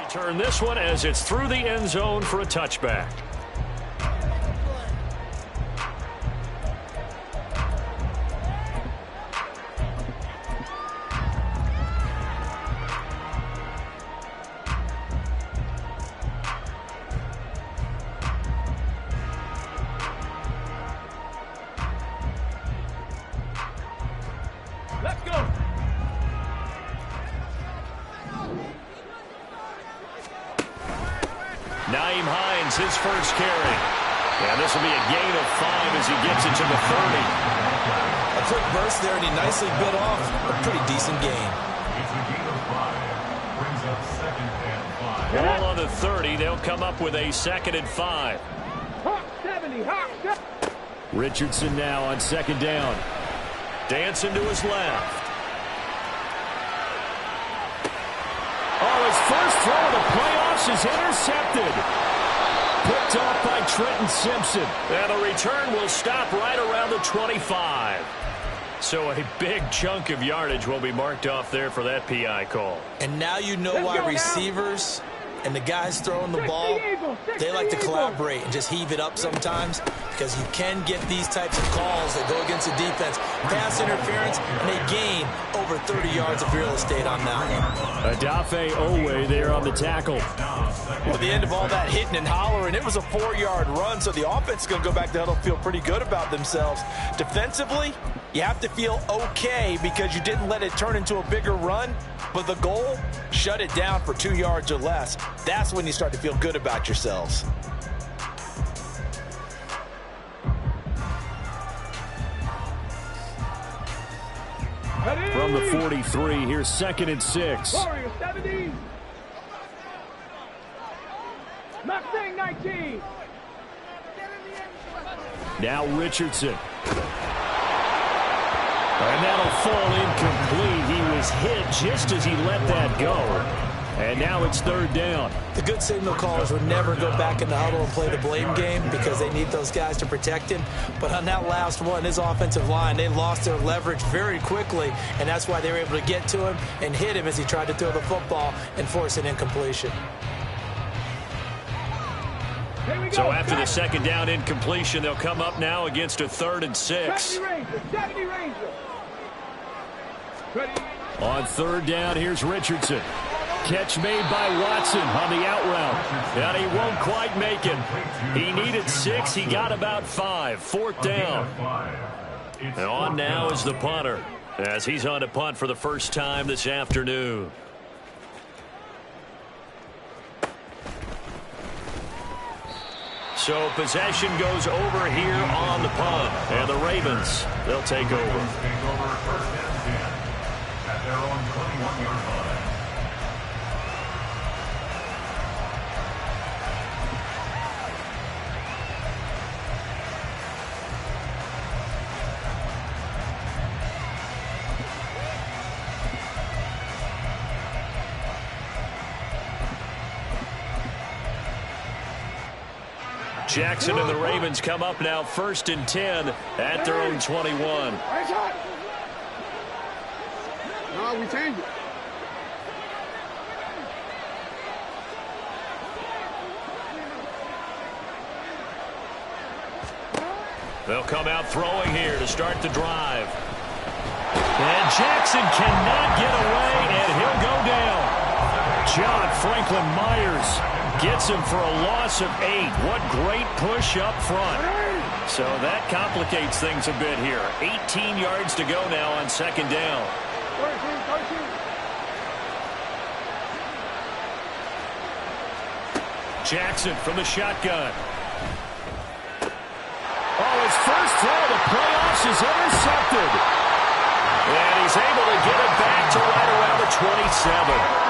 Turn this one as it's through the end zone for a touchback. Let's go. Naeem Hines, his first carry. And this will be a gain of 5 as he gets it to the 30. A quick burst there, and he nicely bit off a pretty decent gain. It's a gain of 5. Brings up 2nd and 5. Ball on the 30. They'll come up with a 2nd and 5. Hot 70, hot. Richardson now on 2nd down. Dancing to his left. Oh, his first throw of the playoffs is intercepted. Picked off by Trenton Simpson. And the return will stop right around the 25. So a big chunk of yardage will be marked off there for that PI call. And now you know why receivers and the guys throwing the ball, they like to collaborate and just heave it up sometimes, because you can get these types of calls that go against the defense. Pass interference, and they gain over 30 yards of real estate on that one. Adafe Owe there on the tackle. Well, at the end of all that hitting and hollering, it was a 4-yard run, so the offense is going to go back to huddle, feel pretty good about themselves. Defensively, you have to feel okay because you didn't let it turn into a bigger run, but the goal, shut it down for 2 yards or less. That's when you start to feel good about yourselves. From the 43, here's 2nd and 6. Warrior 70. Mustang 19. Now Richardson. And that'll fall incomplete. He was hit just as he let that go. And now it's 3rd down. The good signal callers would never go back in the huddle and play the blame game because they need those guys to protect him. But on that last one, his offensive line, they lost their leverage very quickly, and that's why they were able to get to him and hit him as he tried to throw the football and force an incompletion. So after the 2nd down incompletion, they'll come up now against a 3rd and 6. 70 Ranger. Ready. On 3rd down, here's Richardson. Catch made by Watson on the out route. And he won't quite make it. He needed 6. He got about 5. 4th down. And on now is the punter, as he's on to punt for the first time this afternoon. So possession goes over here on the punt. And the Ravens, they'll take over. First and 10 at their own 21-yard line. Jackson and the Ravens come up now 1st and 10 at their own 21. No, we change it. They'll come out throwing here to start the drive. And Jackson cannot get away, and he'll go down. John Franklin Myers gets him for a loss of 8. What great push up front. So that complicates things a bit here. 18 yards to go now on 2nd down. Jackson from the shotgun. Oh, his first throw of the playoffs is intercepted. And he's able to get it back to right around the 27.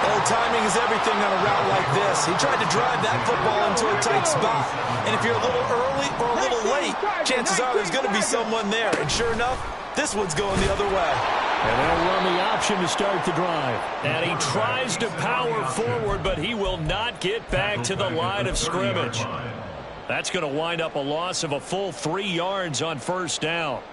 Oh, timing is everything on a route like this. He tried to drive that football into a tight spot. And if you're a little early or a little late, chances are there's going to be someone there. And sure enough, this one's going the other way. And they'll run the option to start the drive. And he tries to power forward, but he will not get back to the line of scrimmage. That's going to wind up a loss of a full 3 yards on 1st down.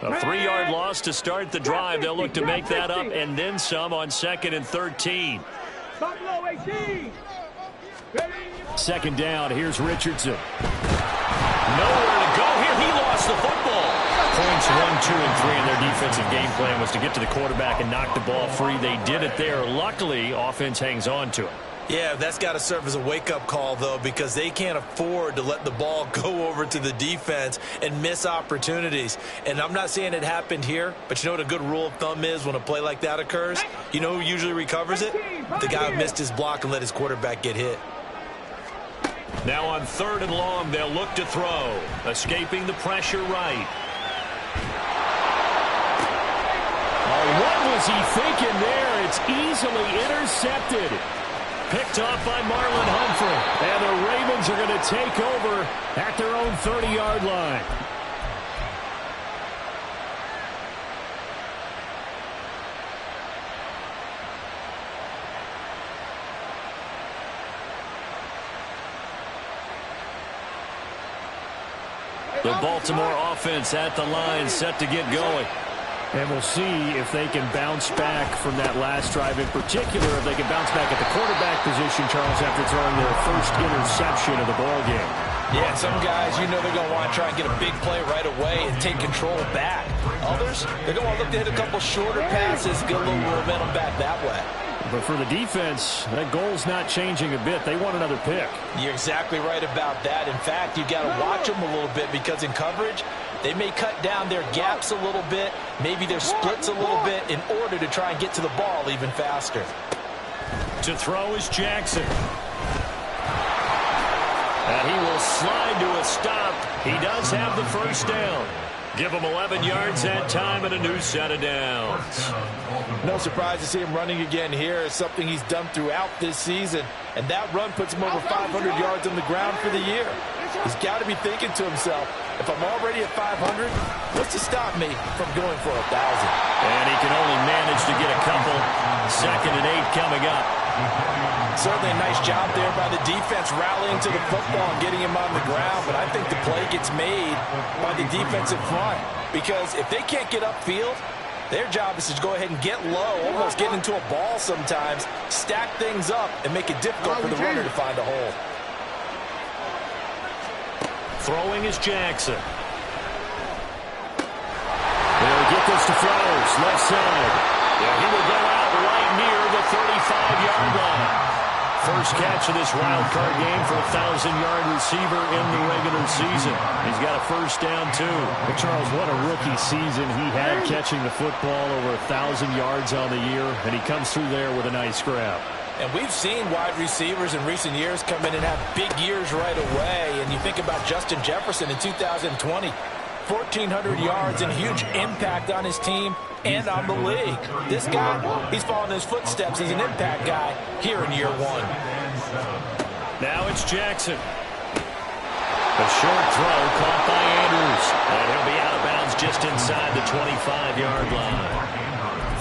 A 3-yard loss to start the drive. They'll look to make that up and then some on 2nd and 13. Buffalo 18. Second down. Here's Richardson. Nowhere to go here. He lost the football. Points 1, 2, and 3 in their defensive game plan was to get to the quarterback and knock the ball free. They did it there. Luckily, offense hangs on to it. Yeah, that's got to serve as a wake-up call, though, because they can't afford to let the ball go over to the defense and miss opportunities. And I'm not saying it happened here, but you know what a good rule of thumb is when a play like that occurs? You know who usually recovers it? The guy who missed his block and let his quarterback get hit. Now on 3rd and long, they'll look to throw. Escaping the pressure right. Oh, what was he thinking there? It's easily intercepted. Picked off by Marlon Humphrey. And the Ravens are going to take over at their own 30-yard line. The Baltimore offense at the line, set to get going. And we'll see if they can bounce back from that last drive. In particular, if they can bounce back at the quarterback position, Charles, after throwing their first interception of the ball game. Yeah, some guys, you know they're going to want to try and get a big play right away and take control back. Others, they're going to want to look to hit a couple shorter passes, get a little momentum back that way. But for the defense, that goal's not changing a bit. They want another pick. You're exactly right about that. In fact, you've got to watch them a little bit because in coverage, they may cut down their gaps a little bit, maybe their splits a little bit in order to try and get to the ball even faster. To throw is Jackson. And he will slide to a stop. He does have the first down. Give him 11 yards that time and a new set of downs. No surprise to see him running again here. It's something he's done throughout this season. And that run puts him over 500 yards on the ground for the year. He's got to be thinking to himself, if I'm already at 500, what's to stop me from going for 1,000? And he can only manage to get a couple. 2nd and 8 coming up. Certainly a nice job there by the defense rallying to the football and getting him on the ground. But I think the play gets made by the defensive front. Because if they can't get upfield, their job is to go ahead and get low, almost get into a ball sometimes, stack things up, and make it difficult for the runner to find a hole. Throwing is Jackson. They'll get this to Flowers, left side. Yeah, he will go out right near the 35-yard line. First catch of this wild card game for a 1,000-yard receiver in the regular season. He's got a first down, too. But Charles, what a rookie season he had catching the football, over 1,000 yards on the year, and he comes through there with a nice grab. And we've seen wide receivers in recent years come in and have big years right away. And you think about Justin Jefferson in 2020, 1,400 yards and huge impact on his team and on the league. This guy, he's following his footsteps as an impact guy here in year one. Now it's Jackson. A short throw caught by Andrews. And he'll be out of bounds just inside the 25-yard line.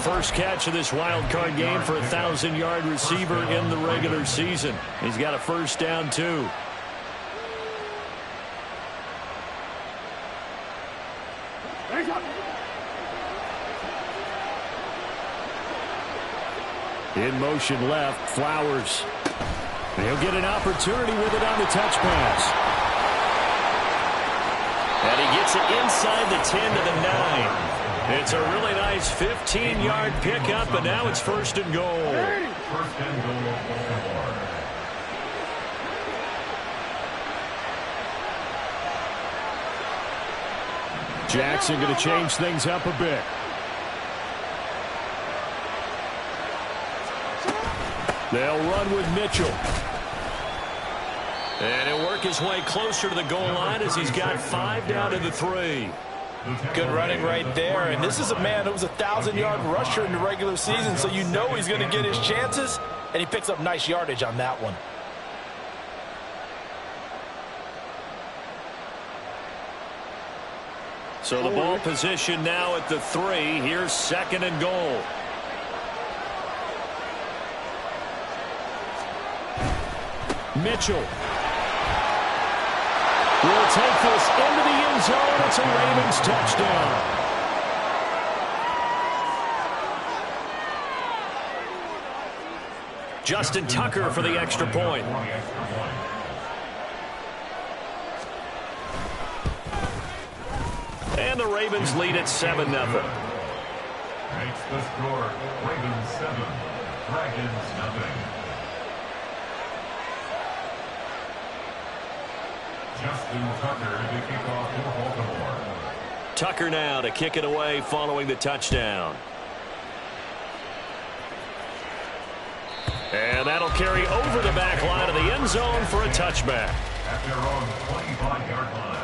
First catch of this wild card game for a 1,000-yard receiver in the regular season. He's got a first down, too. In motion left, Flowers. He'll get an opportunity with it on the touch pass. And he gets it inside the 10 to the 9. It's a really nice 15-yard pickup, and now it's 1st and goal. First and goal. Jackson going to change things up a bit. They'll run with Mitchell. And he'll work his way closer to the goal line as he's got 5 down to the 3. Good running right there. And this is a man who was a 1,000-yard rusher in the regular season, so you know he's going to get his chances. And he picks up nice yardage on that one. So the ball position now at the 3. Here's 2nd and goal. Mitchell will take this into the end zone. It's a Ravens touchdown. Justin Tucker for the extra point. And the Ravens lead at 7-0. Makes the score Ravens 7, Dragons nothing. Justin Tucker to kick off for Baltimore. Tucker now to kick it away following the touchdown. And that'll carry over the back line of the end zone for a touchback. At their own 25-yard line.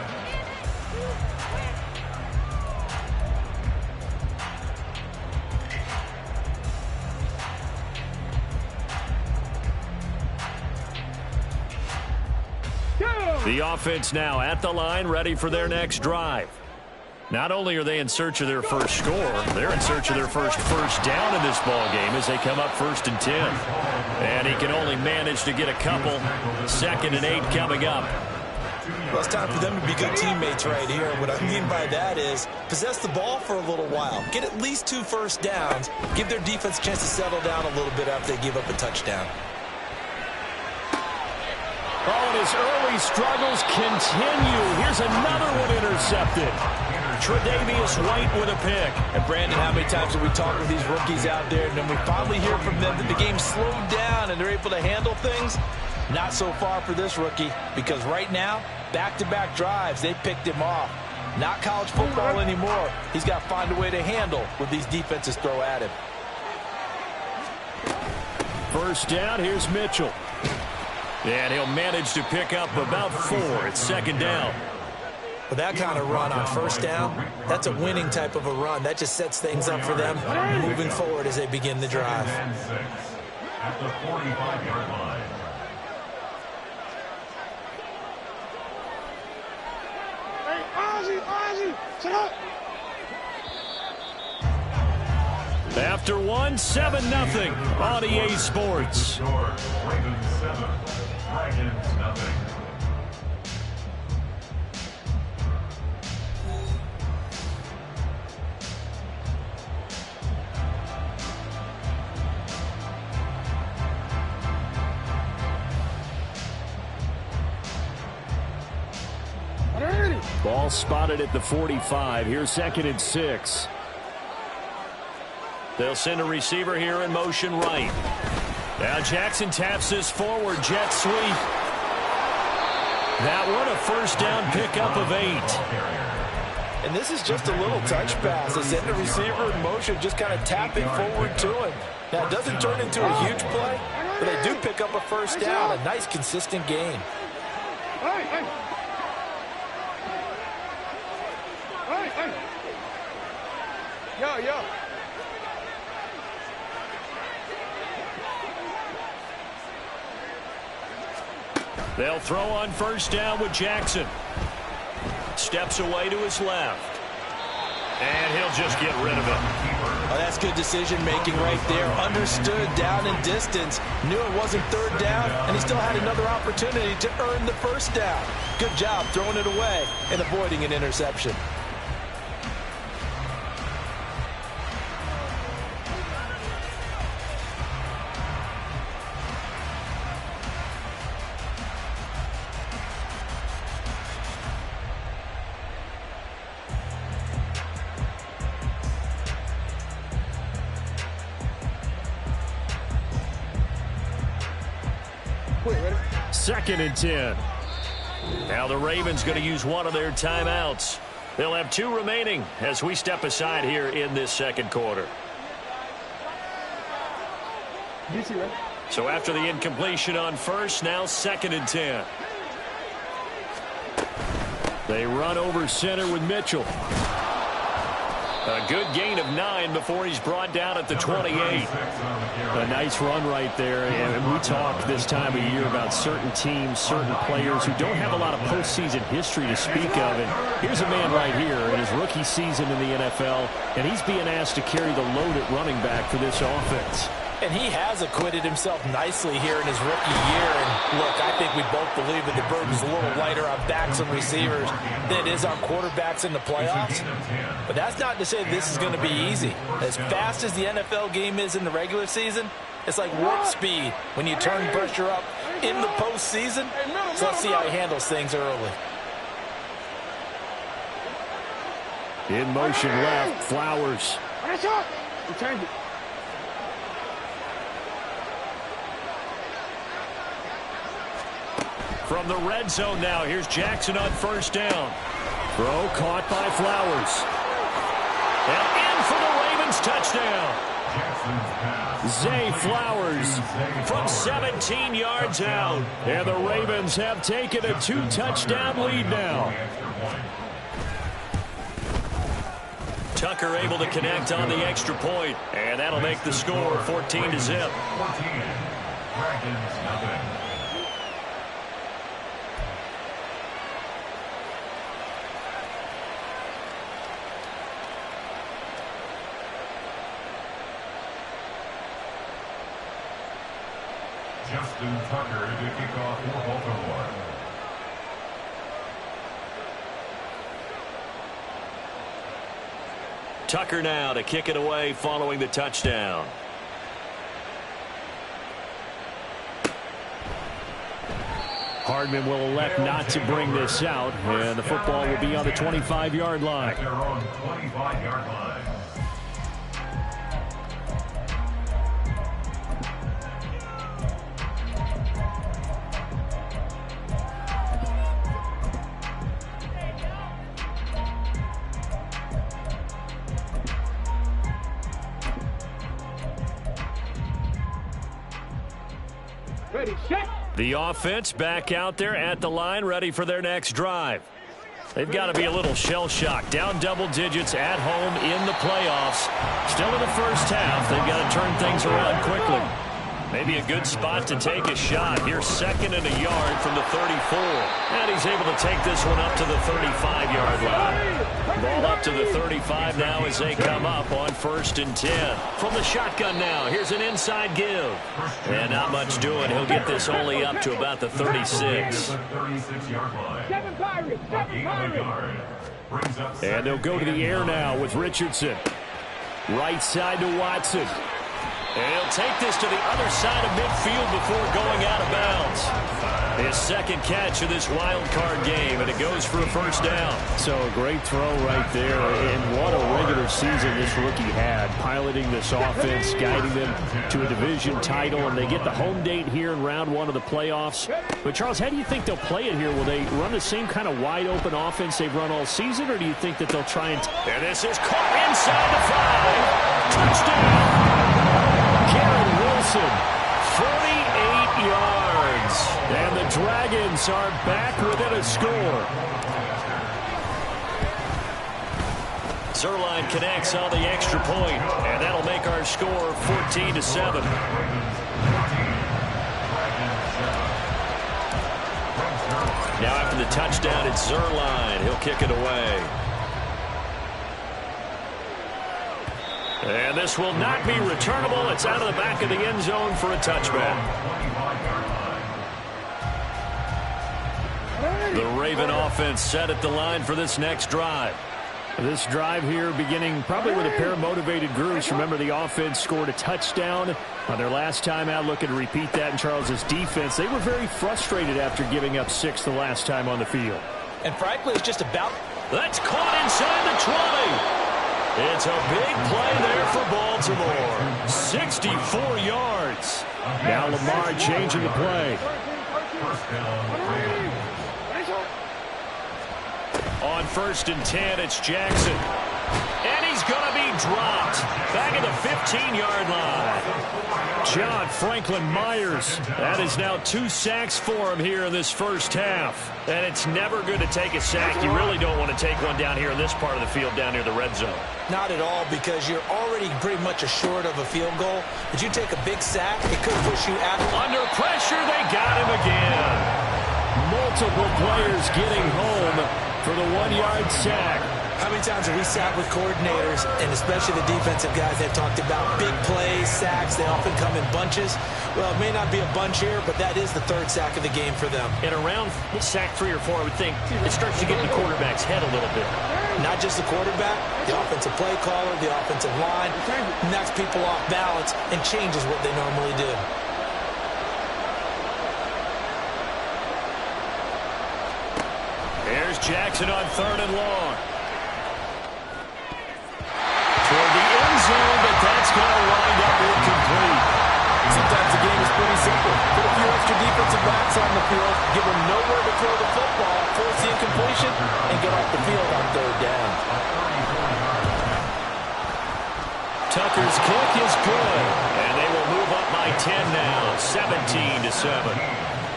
The offense now at the line, ready for their next drive. Not only are they in search of their first score, they're in search of their first down in this ball game as they come up 1st and 10. And he can only manage to get a couple. 2nd and 8 coming up. Well, it's time for them to be good teammates right here. What I mean by that is possess the ball for a little while. Get at least 2 first downs. Give their defense a chance to settle down a little bit after they give up a touchdown. Oh, and his early struggles continue. Here's another one intercepted. Tre'Davious White with a pick. And Brandon, how many times have we talked with these rookies out there, and then we finally hear from them that the game slowed down and they're able to handle things? Not so far for this rookie, because right now, back-to-back drives, they picked him off. Not college football anymore. He's got to find a way to handle what these defenses throw at him. First down, here's Mitchell. And he'll manage to pick up about 4. It's 2nd down. With that kind of run on first down, that's a winning type of a run. That just sets things up for them moving forward as they begin the drive. At the 45-yard line. Hey, Ozzie, shut up. After one, 7-0 on EA Sports. Ravens 7, Dragons nothing. Ball spotted at the 45. Here's 2nd and 6. They'll send a receiver here in motion right. Now Jackson taps this forward jet sweep. That one a first down pickup of 8. And this is just a little touch pass. They send the receiver in motion, just kind of tapping forward to him. Now, it doesn't turn into a huge play, but they do pick up a first down. A nice, consistent game. Hey. Yo. They'll throw on first down with Jackson. Steps away to his left. And he'll just get rid of it. Oh, that's good decision-making right there. Understood down and distance. Knew it wasn't 3rd down, and he still had another opportunity to earn the first down. Good job throwing it away and avoiding an interception. Ready? 2nd and 10. Now the Ravens going to use one of their timeouts. They'll have 2 remaining as we step aside here in this 2nd quarter. DC, ready? So after the incompletion on first, now 2nd and 10. They run over center with Mitchell. A good gain of 9 before he's brought down at the 28. A nice run right there. And we talk this time of year about certain teams, certain players who don't have a lot of postseason history to speak of. And here's a man right here in his rookie season in the NFL, and he's being asked to carry the load at running back for this offense. And he has acquitted himself nicely here in his rookie year. And look, I think we both believe that the burden's a little lighter on backs and receivers than it is on quarterbacks in the playoffs. But that's not to say this is going to be easy. As fast as the NFL game is in the regular season, it's like warp speed when you turn pressure up in the postseason. So let's see how he handles things early. In motion left, Flowers. That's up. Change it. From the red zone now, here's Jackson on first down. Throw caught by Flowers. And in for the Ravens touchdown. Zay Flowers from 17 yards out. And the Ravens have taken a 2-touchdown lead now. Tucker able to connect on the extra point, and that'll make the score 14-0. Justin Tucker to kick off for Baltimore. Tucker now to kick it away following the touchdown. Hardman will elect not to bring this out, and the football will be on the 25-yard line. At their own 25-yard line. Ready, set. The offense back out there at the line, ready for their next drive. They've got to be a little shell-shocked. Down double digits at home in the playoffs. Still in the first half. They've got to turn things around quickly. Maybe a good spot to take a shot. Here's 2nd and a yard from the 34. And he's able to take this one up to the 35-yard line. Ball up to the 35 now as they come up on 1st and 10. From the shotgun now, here's an inside give. And not much doing. He'll get this only up to about the 36. And they'll go to the air now with Richardson. Right side to Watson. And he'll take this to the other side of midfield before going out of bounds. His 2nd catch of this wild card game, and it goes for a 1st down. So a great throw right there, and what a regular season this rookie had, piloting this offense, guiding them to a division title, and they get the home date here in round 1 of the playoffs. But Charles, how do you think they'll play it here? Will they run the same kind of wide open offense they've run all season, or do you think that they'll try and... And this is caught inside the 5. Touchdown! Garrett Wilson, 48 yards. And the Dragons are back within a score. Zerline connects on the extra point, and that'll make our score 14-7. Now after the touchdown, it's Zerline. He'll kick it away. And this will not be returnable. It's out of the back of the end zone for a touchback. The Raven offense set at the line for this next drive. This drive here beginning probably with a pair of motivated groups. Remember, the offense scored a touchdown on their last time out. Looking to repeat that in Charles's defense. They were very frustrated after giving up 6 the last time on the field. And frankly, it's just about... That's caught inside the 20. It's a big play there for Baltimore. 64 yards. Now Lamar changing the play. On 1st and 10, it's Jackson. And he's going to be dropped. Back at the 15-yard line. John Franklin Myers. That is now 2 sacks for him here in this first half. And it's never good to take a sack. You really don't want to take one down here in this part of the field down near the red zone. Not at all, because you're already pretty much assured of a field goal. But you take a big sack, it could push you out. Under pressure, they got him again. Multiple players getting home for the 1-yard sack. How many times have we sat with coordinators, and especially the defensive guys that talked about big plays, sacks, they often come in bunches? Well, it may not be a bunch here, but that is the third sack of the game for them. And around sack 3 or 4, I would think it starts to get in the quarterback's head a little bit. Not just the quarterback, the offensive play caller, the offensive line, knocks people off balance and changes what they normally do. Here's Jackson on 3rd and long. Toward the end zone, but that's going to wind up incomplete. Sometimes the game is pretty simple. Put a few extra defensive backs on the field, give them nowhere to throw the football, force the incompletion, and get off the field on 3rd down. Tucker's kick is good, and they will move up by 10 now, 17-7.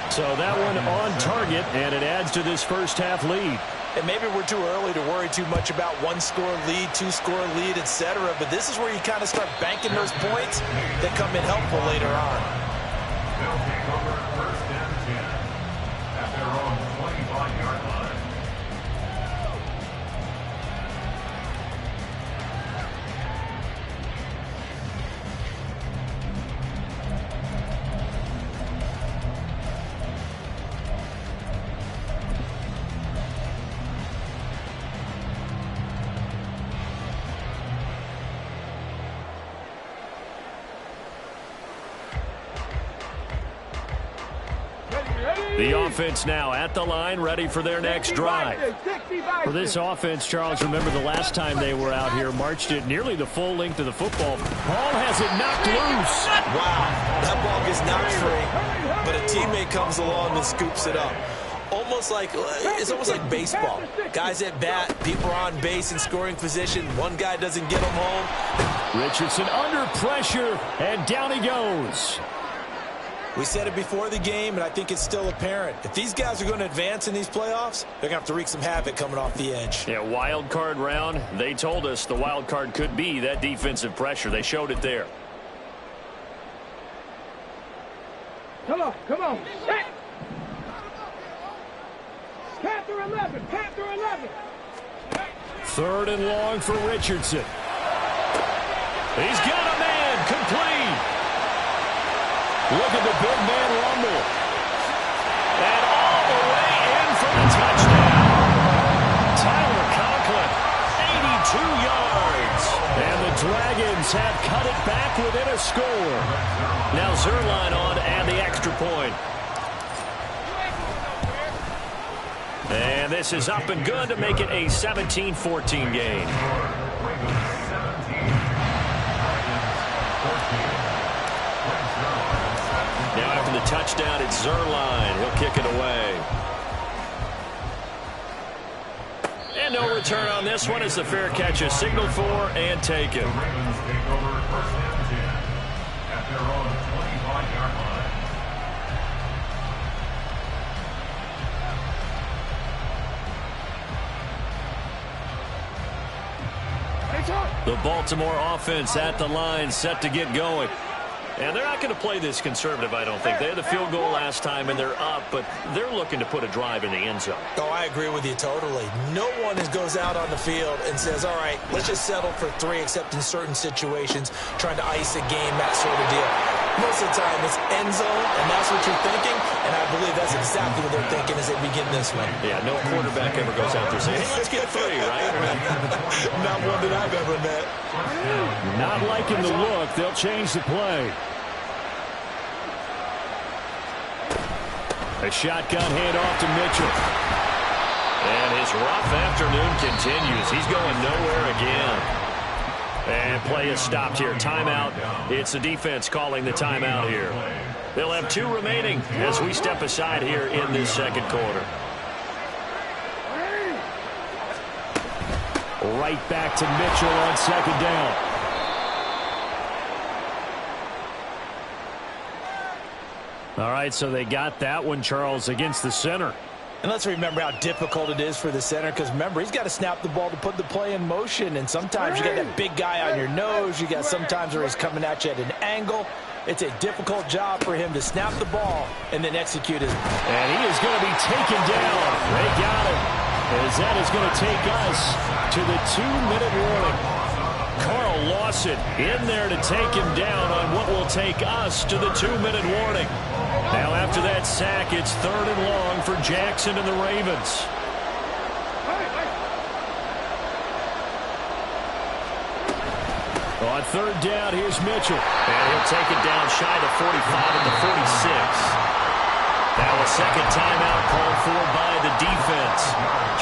So that one on target, and it adds to this first half lead. And maybe we're too early to worry too much about 1-score lead, 2-score lead, etc. But this is where you kind of start banking those points that come in helpful later on. They'll take over 1st and 10 at their own 25-yard line. The offense now at the line, ready for their next drive. For this offense, Charles, remember the last time they were out here, marched it nearly the full length of the football. Ball has it knocked loose. Wow, that ball gets knocked free, but a teammate comes along and scoops it up. It's almost like baseball. Guys at bat, people are on base in scoring position. One guy doesn't get them home. Richardson under pressure, and down he goes. We said it before the game, and I think it's still apparent. If these guys are going to advance in these playoffs, they're going to have to wreak some havoc coming off the edge. Yeah, wild card round. They told us the wild card could be that defensive pressure. They showed it there. Come on. Set. Panther 11. 3rd and long for Richardson. He's got a man complete. Look at the big man rumble. And all the way in for the touchdown. Tyler Conklin, 82 yards. And the Dragons have cut it back within a score. Now Zerline on and the extra point. And this is up and good to make it a 17-14 game. Now after the touchdown, it's Zerline. He'll kick it away. And no return on this one as the fair catch is signaled for and taken. The Ravens take over 1st and 10 at their own 25-yard line. The Baltimore offense at the line, set to get going. And they're not going to play this conservative, I don't think. They had the field goal last time, and they're up, but they're looking to put a drive in the end zone. Oh, I agree with you totally. No one goes out on the field and says, all right, let's just settle for 3, except in certain situations, trying to ice a game, that sort of deal. Most of the time, it's end zone, and that's what you're thinking, and I believe that's exactly what they're thinking as they begin this one. Yeah, no quarterback ever goes out there saying, hey, let's get 3, right? Not one that I've ever met. Not liking the look. They'll change the play. A shotgun handoff to Mitchell. And his rough afternoon continues. He's going nowhere again. And play is stopped here. Timeout. It's the defense calling the timeout here. They'll have 2 remaining as we step aside here in this second quarter. Right back to Mitchell on 2nd down. All right, so they got that one, Charles, against the center. And let's remember how difficult it is for the center, because remember, he's got to snap the ball to put the play in motion, and sometimes you got that big guy on your nose. You got sometimes where he's coming at you at an angle. It's a difficult job for him to snap the ball and then execute his. And he is going to be taken down. They got him. as that is going to take us to the 2-minute warning. Carl Lawson in there to take him down on what will take us to the 2-minute warning. Now after that sack, it's 3rd and long for Jackson and the Ravens. On 3rd down, here's Mitchell. And he'll take it down shy of 45 at the 46. Now a second timeout called for by the defense.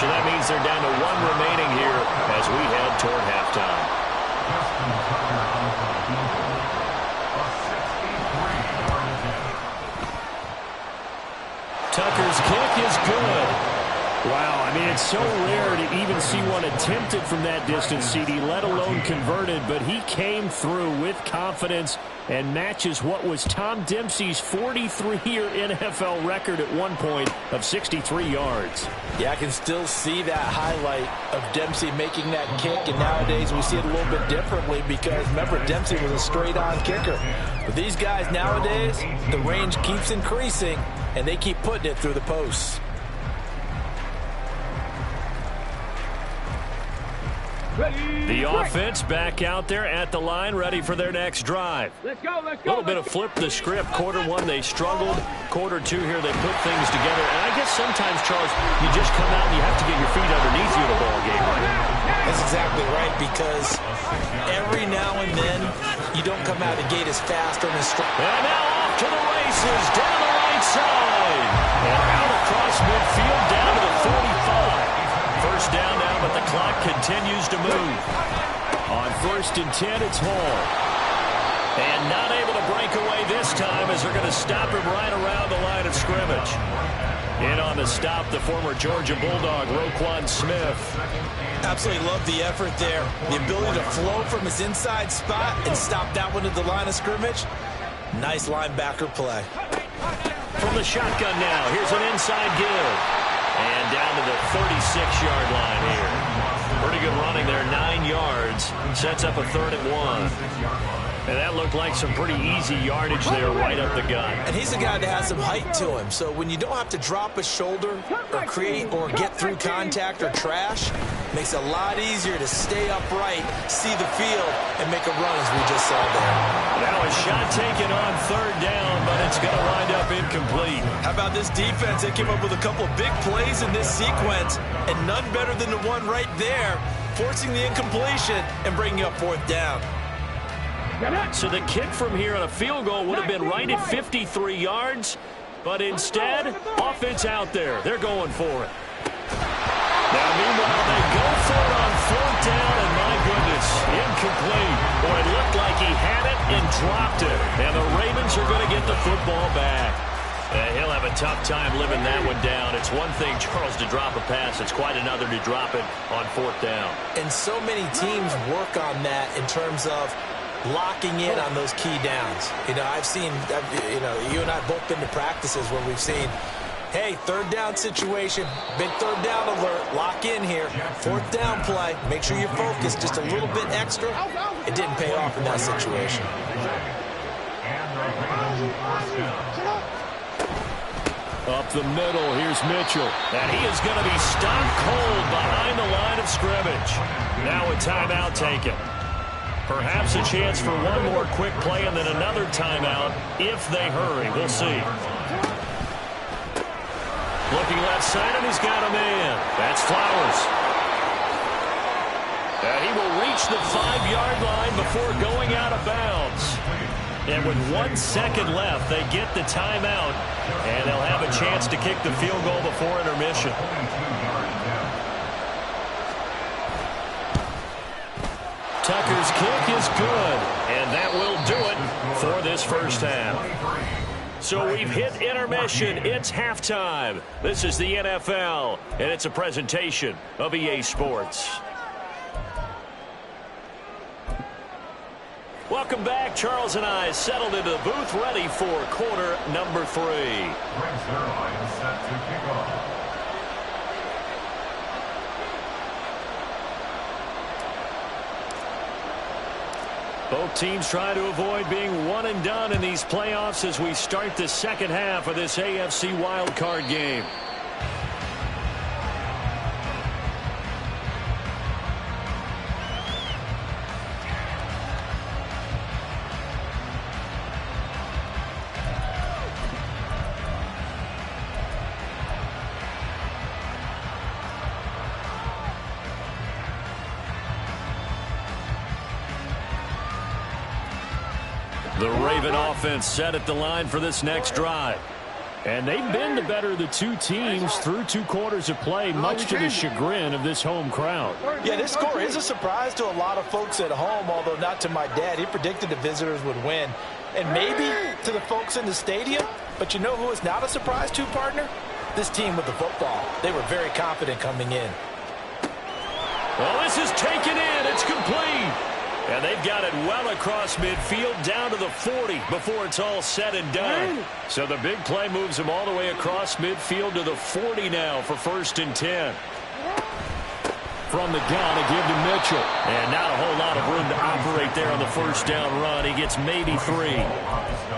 So that means they're down to 1 remaining here as we head toward halftime. Tucker's kick is good. Wow, I mean, it's so rare to even see one attempted from that distance, CD, let alone converted, but he came through with confidence and matches what was Tom Dempsey's 43-year NFL record at one point of 63 yards. Yeah, I can still see that highlight of Dempsey making that kick, and nowadays we see it a little bit differently because, remember, Dempsey was a straight-on kicker. But these guys nowadays, the range keeps increasing, and they keep putting it through the posts. The offense back out there at the line, ready for their next drive. Let's go, let's A go. little bit of flip the script. Quarter 1, they struggled. Quarter 2 here, they put things together. And I guess sometimes, Charles, you just come out and you have to get your feet underneath you in a ball game. That's exactly right, because every now and then you don't come out of the gate as fast or as strong. And now off to the races, down the right side. And out across midfield, down to the 45. First down now, but the clock continues to move. On 1st and 10, it's Hall. And not able to break away this time as they're going to stop him right around the line of scrimmage. In on the stop, the former Georgia Bulldog, Roquan Smith. Absolutely love the effort there. The ability to flow from his inside spot and stop that one at the line of scrimmage. Nice linebacker play. From the shotgun now, here's an inside give. And down to the 36-yard line here. Pretty good running there, 9 yards. Sets up a 3rd and 1. And that looked like some pretty easy yardage there right up the gut. And he's a guy that has some height to him. So when you don't have to drop a shoulder or create or get through contact or trash, makes it a lot easier to stay upright, see the field, and make a run as we just saw there. Now a shot taken on 3rd down, but it's going to wind up incomplete. How about this defense? They came up with a couple of big plays in this sequence, and none better than the one right there, forcing the incompletion and bringing up 4th down. So the kick from here on a field goal would have been right at 53 yards, but instead, offense out there. They're going for it. Now, meanwhile, they go for it on 4th down, and my goodness, incomplete. Boy, it looked like he had it and dropped it, and the Ravens are going to get the football back. He'll have a tough time living that one down. It's one thing, Charles, to drop a pass. It's quite another to drop it on 4th down. And so many teams work on that in terms of locking in on those key downs. You know, you and I have both been to practices where we've seen, hey, 3rd down situation, big 3rd down alert, lock in here, 4th down play, make sure you're focused just a little bit extra. It didn't pay off in that situation. Up the middle, here's Mitchell. And he is going to be stopped cold behind the line of scrimmage. Now a timeout taken. Perhaps a chance for one more quick play and then another timeout if they hurry. We'll see. Looking left side, and he's got a man. That's Flowers. And he will reach the 5-yard line before going out of bounds. And with 1 second left, they get the timeout, and they'll have a chance to kick the field goal before intermission. Tucker's kick is good, and that will do it for this first half. So we've hit intermission. It's halftime. This is the NFL, and it's a presentation of EA Sports. Welcome back. Charles and I settled into the booth, ready for quarter number 3. Set to kick off. Both teams try to avoid being one and done in these playoffs as we start the second half of this AFC wildcard game. The Raven offense set at the line for this next drive. And they've been the better of the two teams through 2 quarters of play, much to the chagrin of this home crowd. Yeah, this score is a surprise to a lot of folks at home, although not to my dad. He predicted the visitors would win. And maybe to the folks in the stadium. But you know who is not a surprise to, partner? This team with the football. They were very confident coming in. Well, this is taken in. It's complete. And they've got it well across midfield down to the 40 before it's all said and done. So the big play moves them all the way across midfield to the 40 now for 1st and 10. From the gun, a give to Mitchell. And not a whole lot of room to operate there on the 1st down run. He gets maybe 3.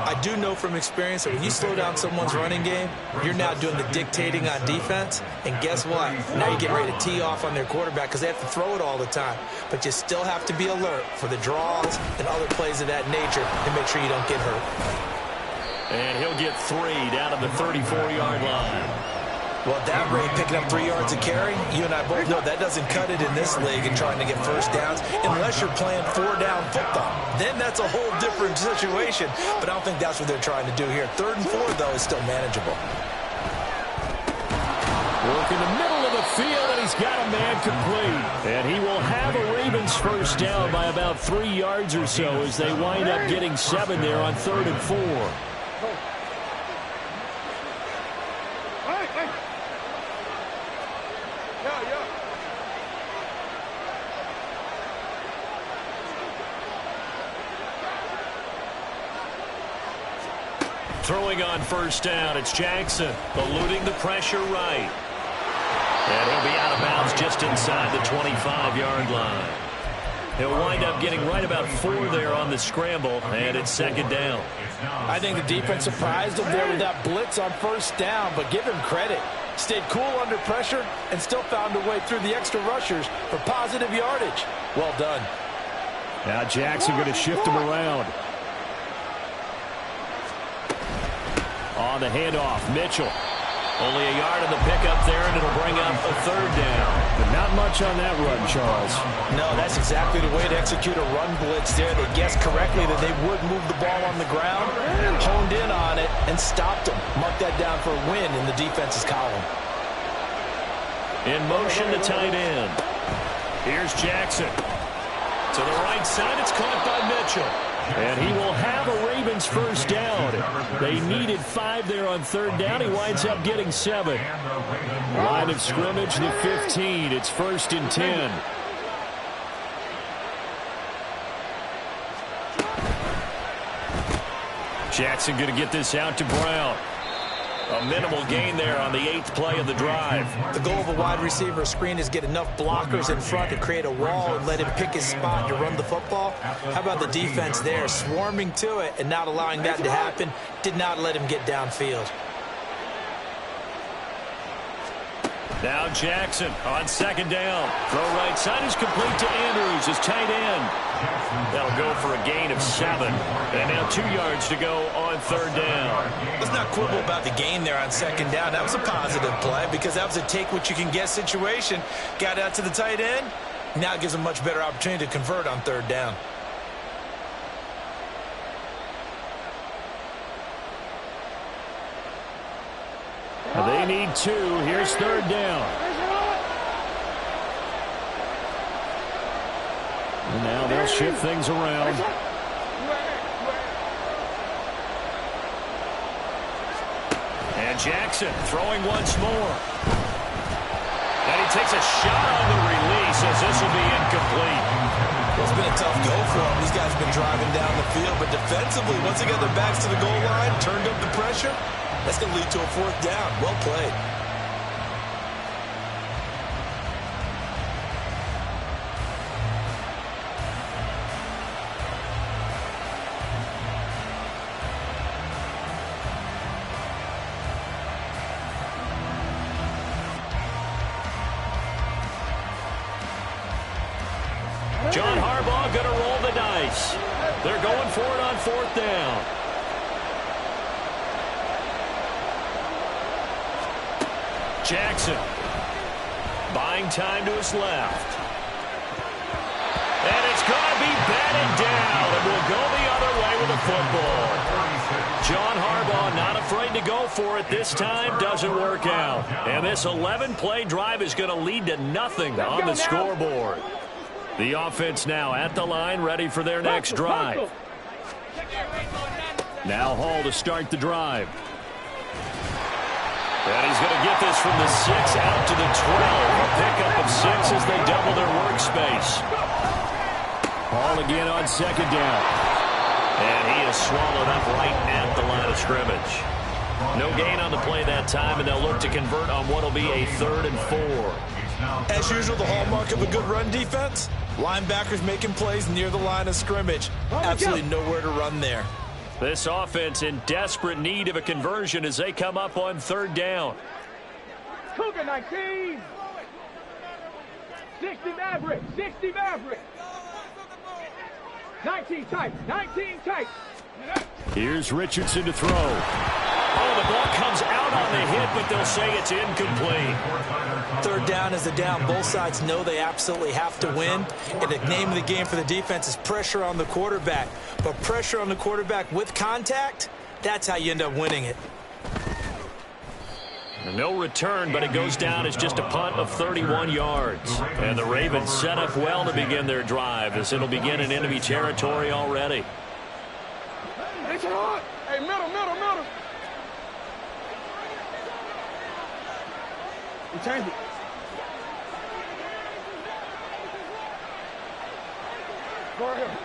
I do know from experience that when you slow down someone's running game, you're now doing the dictating on defense. And guess what? Now you're getting ready to tee off on their quarterback because they have to throw it all the time. But you still have to be alert for the draws and other plays of that nature to make sure you don't get hurt. And he'll get 3 down to the 34-yard line. Well, at that rate, picking up 3 yards a carry, you and I both know that doesn't cut it in this league and trying to get 1st downs unless you're playing 4-down football. Then that's a whole different situation, but I don't think that's what they're trying to do here. 3rd and 4, though, is still manageable. Work in the middle of the field, and he's got a man complete. And he will have a Ravens 1st down by about 3 yards or so as they wind up getting 7 there on 3rd and 4. Throwing on 1st down, it's Jackson, eluding the pressure right. And he'll be out of bounds just inside the 25-yard line. He'll wind up getting right about 4 there on the scramble, and it's 2nd down. I think the defense surprised him there with that blitz on 1st down, but give him credit. Stayed cool under pressure and still found a way through the extra rushers for positive yardage. Well done. Now Jackson going to shift him around. On the handoff, Mitchell. Only a yard in the pickup there, and it'll bring up a 3rd down. But not much on that run, Charles. No, that's exactly the way to execute a run blitz there. They guessed correctly that they would move the ball on the ground, honed in on it, and stopped them. Mark that down for a win in the defense's column. In motion, the tight end. Here's Jackson. To the right side, it's caught by Mitchell. And he will have a Ravens 1st down. They needed 5 there on 3rd down. He winds up getting 7. Line of scrimmage, the 15. It's 1st and 10. Jackson going to get this out to Brown. A minimal gain there on the 8th play of the drive. The goal of a wide receiver screen is get enough blockers in front to create a wall and let him pick his spot to run the football. How about the defense there, swarming to it and not allowing that to happen? Did not let him get downfield. Now Jackson on 2nd down. Throw right side is complete to Andrews, his tight end. That'll go for a gain of 7. And now 2 yards to go on 3rd down. Let's not quibble about the gain there on 2nd down. That was a positive play because that was a take-what-you-can-get situation. Got out to the tight end. Now it gives a much better opportunity to convert on 3rd down. They need 2. Here's 3rd down. And now they'll shift things around. And Jackson throwing once more. And he takes a shot on the release as this will be incomplete. It's been a tough go for them. These guys have been driving down the field, but defensively, once they got their backs to the goal line, turned up the pressure, that's going to lead to a 4th down. Well played. John Harbaugh going to roll the dice. They're going for it on 4th down. Jackson buying time to his left. And it's going to be batted down. It will go the other away with the football. John Harbaugh not afraid to go for it this time. Doesn't work out. And this 11-play drive is going to lead to nothing on the scoreboard. The offense now at the line, ready for their next drive. Now Hall to start the drive. And he's going to get this from the 6 out to the 12. A pickup of 6 as they double their workspace. Hall again on second down. And he is swallowed up right at the line of scrimmage. No gain on the play that time, and they'll look to convert on what will be a 3rd and 4. As usual, the hallmark of a good run defense, linebackers making plays near the line of scrimmage. Absolutely nowhere to run there. This offense in desperate need of a conversion as they come up on 3rd down. Cougar 19. 60 Maverick. 60 Maverick. 19 tight. 19 tight. Here's Richardson to throw. Oh, the ball comes out on the hit, but they'll say it's incomplete. 3rd down is the down. Both sides know they absolutely have to win. And the name of the game for the defense is pressure on the quarterback. But pressure on the quarterback with contact, that's how you end up winning it. No return, but it goes down as just a punt of 31 yards. And the Ravens set up well to begin their drive as it'll begin in enemy territory already. Hey, middle. We changed it. Go ahead.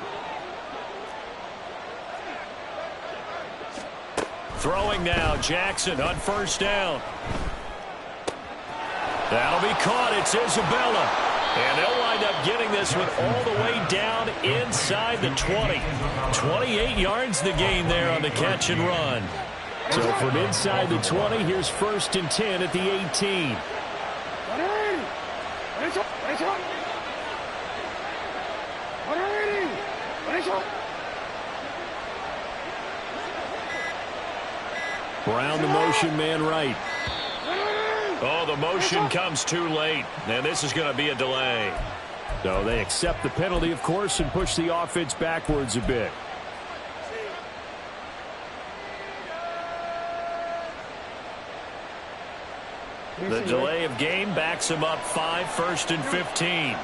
Throwing now, Jackson on 1st down. That'll be caught. It's Isabella. And they'll wind up getting this one all the way down inside the 20. 28 yards the gain there on the catch and run. So from inside the 20, here's 1st and 10 at the 18. Brown the motion man right. Oh, the motion comes too late. And this is going to be a delay. So they accept the penalty, of course, and push the offense backwards a bit. The delay of game backs him up 5, 1st and 15.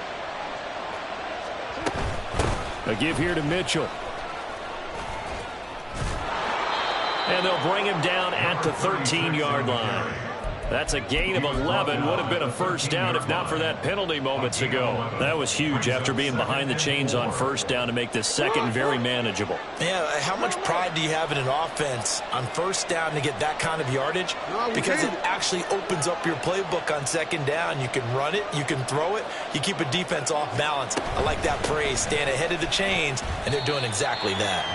A give here to Mitchell. And they'll bring him down at the 13-yard line. That's a gain of 11. Would have been a 1st down if not for that penalty moments ago. That was huge after being behind the chains on 1st down to make this 2nd very manageable. Yeah, how much pride do you have in an offense on 1st down to get that kind of yardage? Because it actually opens up your playbook on 2nd down. You can run it, you can throw it, you keep a defense off balance. I like that phrase, stand ahead of the chains, and they're doing exactly that.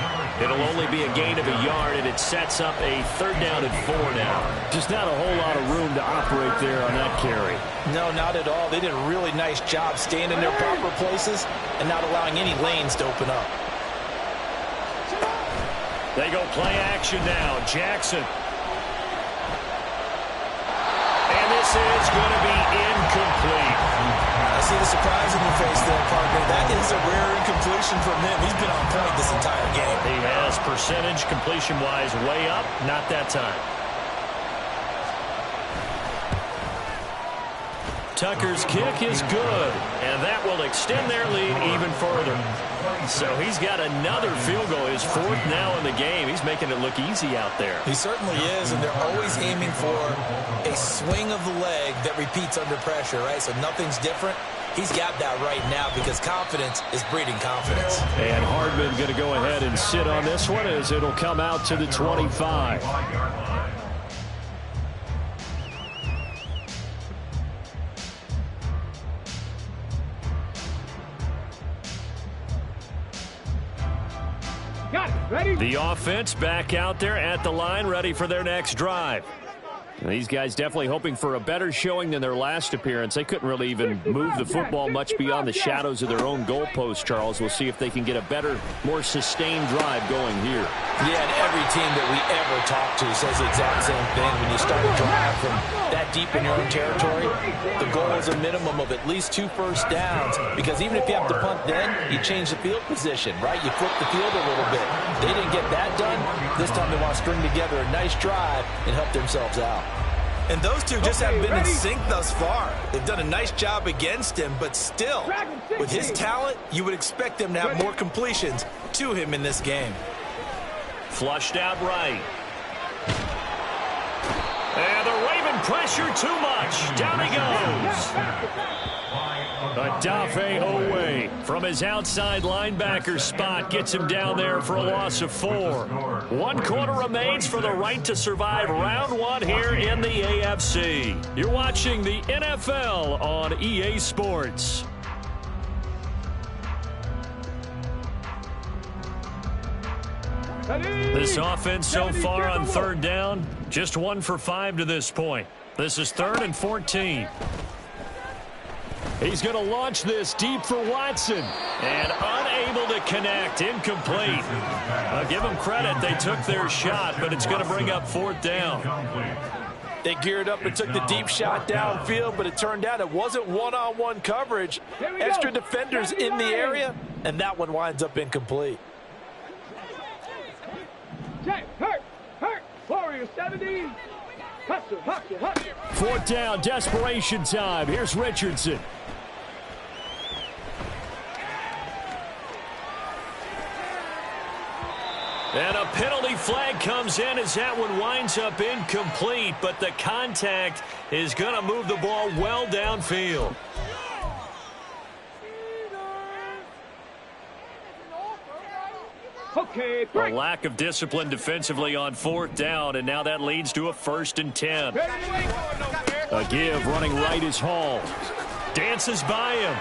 It'll only be a gain of a yard, and it sets up a 3rd down and 4 now. Just not a whole lot of room to operate there on that carry. No, not at all. They did a really nice job staying in their proper places and not allowing any lanes to open up. They go play action now. Jackson. And this is going to be incomplete. I see the surprise in your face there, partner. That is a rare incompletion from him. He's been on point this entire game. He has percentage completion-wise way up. Not that time. Tucker's kick is good, and that will extend their lead even further. So he's got another field goal, his 4th now in the game. He's making it look easy out there. He certainly is, and they're always aiming for a swing of the leg that repeats under pressure, right? So nothing's different. He's got that right now because confidence is breeding confidence. And Hardman going to go ahead and sit on this one as it'll come out to the 25. Ready? The offense back out there at the line, ready for their next drive. And these guys definitely hoping for a better showing than their last appearance. They couldn't really even move the football much beyond the shadows of their own goalpost, Charles. We'll see if they can get a better, more sustained drive going here. Yeah, and every team that we ever talk to says the exact same thing. When you start a drive from that deep in your own territory, the goal is a minimum of at least 2 first downs, because even if you have to punt then, you change the field position, right? You flip the field a little bit. They didn't get that done. This time they want to string together a nice drive and help themselves out. And those two just haven't been in sync thus far. They've done a nice job against him, but still, with his talent, you would expect them to have more completions to him in this game. Flushed out right. And the Raven pressure too much. Down he goes. Adafe Owe from his outside linebacker spot gets him down there for a loss of 4. 1 quarter remains for the right to survive round 1 here in the AFC. You're watching the NFL on EA Sports. This offense so far on 3rd down, just 1 for 5 to this point. This is 3rd and 14. He's going to launch this deep for Watson. And unable to connect. Incomplete. I'll give them credit. They took their shot, but it's going to bring up 4th down. They geared up and took the deep shot downfield, but it turned out it wasn't one-on-one coverage. Extra defenders in the area, and that one winds up incomplete. Hurt. Warrior 70. Hustle. 4th down, desperation time. Here's Richardson. And a penalty flag comes in as that one winds up incomplete, but the contact is going to move the ball well downfield. Okay, a lack of discipline defensively on 4th down, and now that leads to a 1st and 10. A give running right is Hall. Dances by him.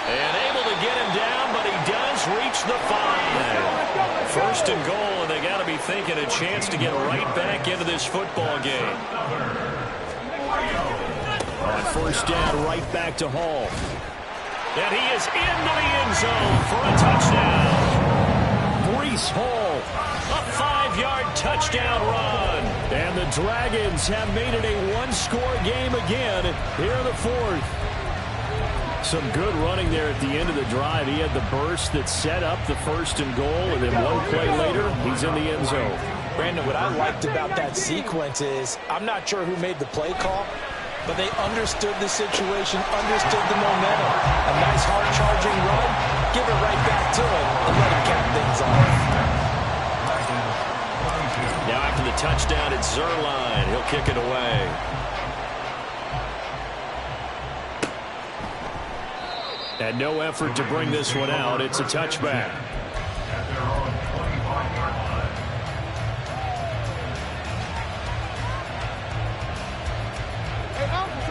And able to get him down, but he does reach the 5. 1st and goal, and they got to be thinking a chance to get right back into this football game. On 1st down, right back to Hall. And he is into the end zone for a touchdown. Breece Hall, a 5-yard touchdown run. And the Dragons have made it a 1-score game again here in the 4th. Some good running there at the end of the drive. He had the burst that set up the 1st and goal, and then 1 play later, he's in the end zone. Brandon, what I liked about that sequence is I'm not sure who made the play call, but they understood the situation, understood the momentum. A nice hard-charging run, give it right back to him, and let him cap things off. Now after the touchdown, it's Zuerlein. He'll kick it away. And no effort to bring this one out. It's a touchback.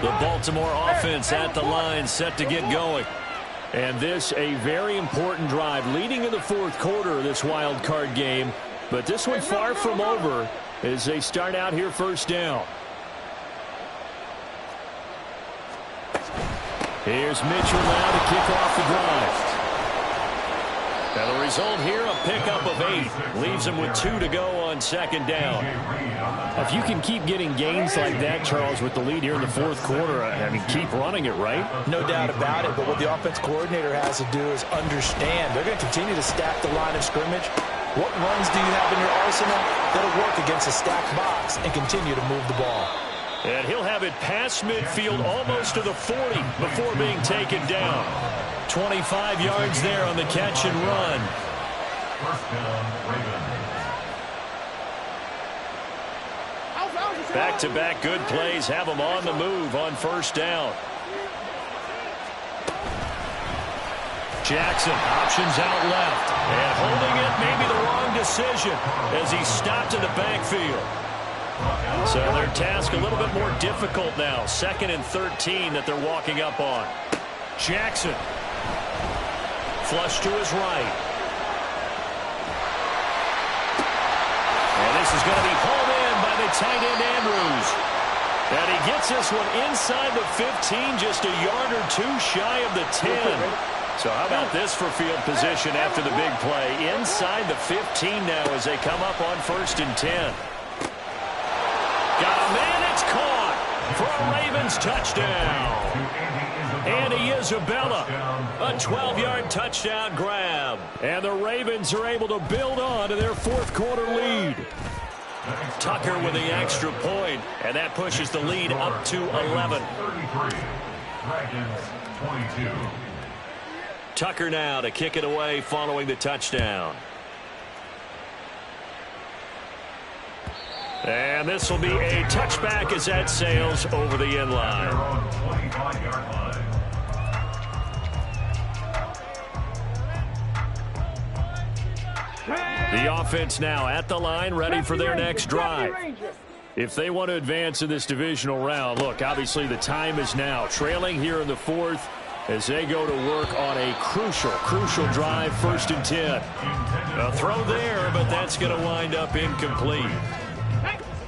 The Baltimore offense at the line, set to get going. And this a very important drive leading in the 4th quarter of this wild card game. But this one far from over as they start out here 1st down. Here's Mitchell now to kick off the drive. And the result here, a pickup of 8. Leaves them with 2 to go on 2nd down. If you can keep getting gains like that, Charles, with the lead here in the 4th quarter, I mean, keep running it, right? No doubt about it, but what the offense coordinator has to do is understand. They're going to continue to stack the line of scrimmage. What runs do you have in your arsenal that'll work against a stacked box and continue to move the ball? And he'll have it past midfield almost to the 40 before being taken down. 25 yards there on the catch and run. 1st down, Ravens. Back-to-back good plays have them on the move on 1st down. Jackson options out left. And holding it may be the wrong decision as he stopped in the backfield. So their task a little bit more difficult now. 2nd and 13 that they're walking up on. Jackson. Flush to his right. And this is going to be pulled in by the tight end Andrews. And he gets this one inside the 15, just a yard or 2 shy of the 10. So how about this for field position after the big play? Inside the 15 now as they come up on 1st and 10. Got a man, it's caught. Ravens touchdown. Andy Isabella, a 12-yard touchdown grab. And the Ravens are able to build on to their fourth quarter lead. Tucker with the extra point, and that pushes the lead up to 11. 33, Dragons 22. Tucker now to kick it away following the touchdown. And this will be a touchback as that sails over the end line. 25-yard line. The offense now at the line, ready for their next drive. If they want to advance in this divisional round, look, obviously the time is now. Trailing here in the fourth as they go to work on a crucial drive, 1st and 10. A throw there, but that's going to wind up incomplete.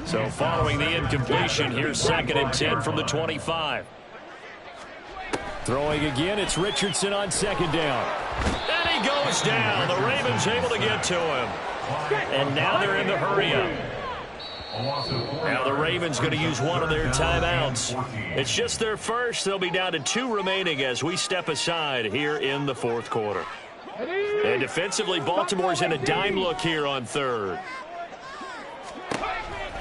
So following the incompletion, here's 2nd and 10 from the 25. Throwing again, it's Richardson on 2nd down. And he goes down. The Ravens able to get to him. And now they're in the hurry-up. Now the Ravens going to use one of their timeouts. It's just their first. They'll be down to 2 remaining as we step aside here in the fourth quarter. And defensively, Baltimore's in a dime look here on 3rd.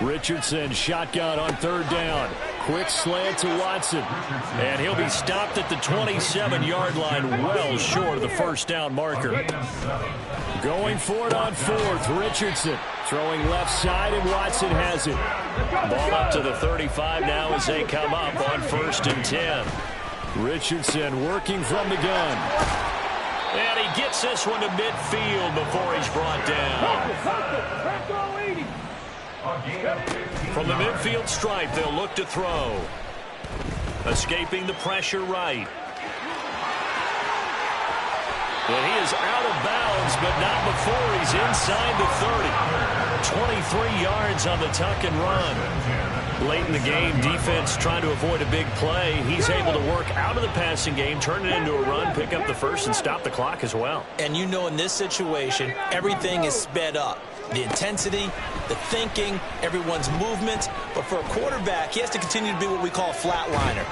Richardson shotgun on 3rd down. Quick slant to Watson. And he'll be stopped at the 27-yard line, well short of the 1st down marker. Going for it on 4th, Richardson. Throwing left side, and Watson has it. Ball up to the 35 now as they come up on 1st and 10. Richardson working from the gun. And he gets this one to midfield before he's brought down. From the midfield stripe, they'll look to throw. Escaping the pressure right. And he is out of bounds, but not before he's inside the 30. 23 yards on the tuck and run. Late in the game, defense trying to avoid a big play. He's able to work out of the passing game, turn it into a run, pick up the first, and stop the clock as well. And you know in this situation, everything is sped up. The intensity, the thinking, everyone's movement. But for a quarterback, he has to continue to be what we call a flatliner.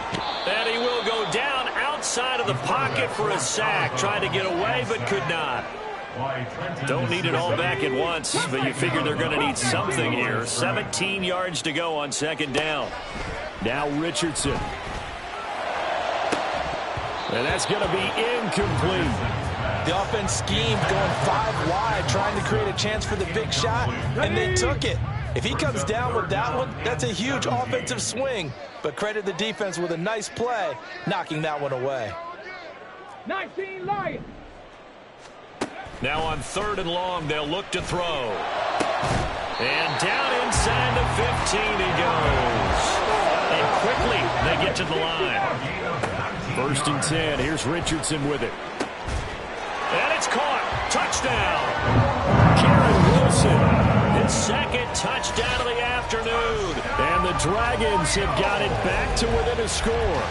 And he will go down outside of the pocket for a sack. Tried to get away, but could not. Don't need it all back at once, but you figure they're going to need something here. 17 yards to go on 2nd down. Now Richardson. And that's going to be incomplete. The offense schemed going 5 wide, trying to create a chance for the big shot, and they took it. If he comes down with that one, that's a huge offensive swing. But credit the defense with a nice play, knocking that one away. 19 Lions. Now on 3rd and long, they'll look to throw. And down inside the 15 he goes. And quickly they get to the line. 1st and 10, here's Richardson with it. And it's caught. Touchdown. Garrett Wilson, his 2nd touchdown of the afternoon. And the Dragons have got it back to within a score.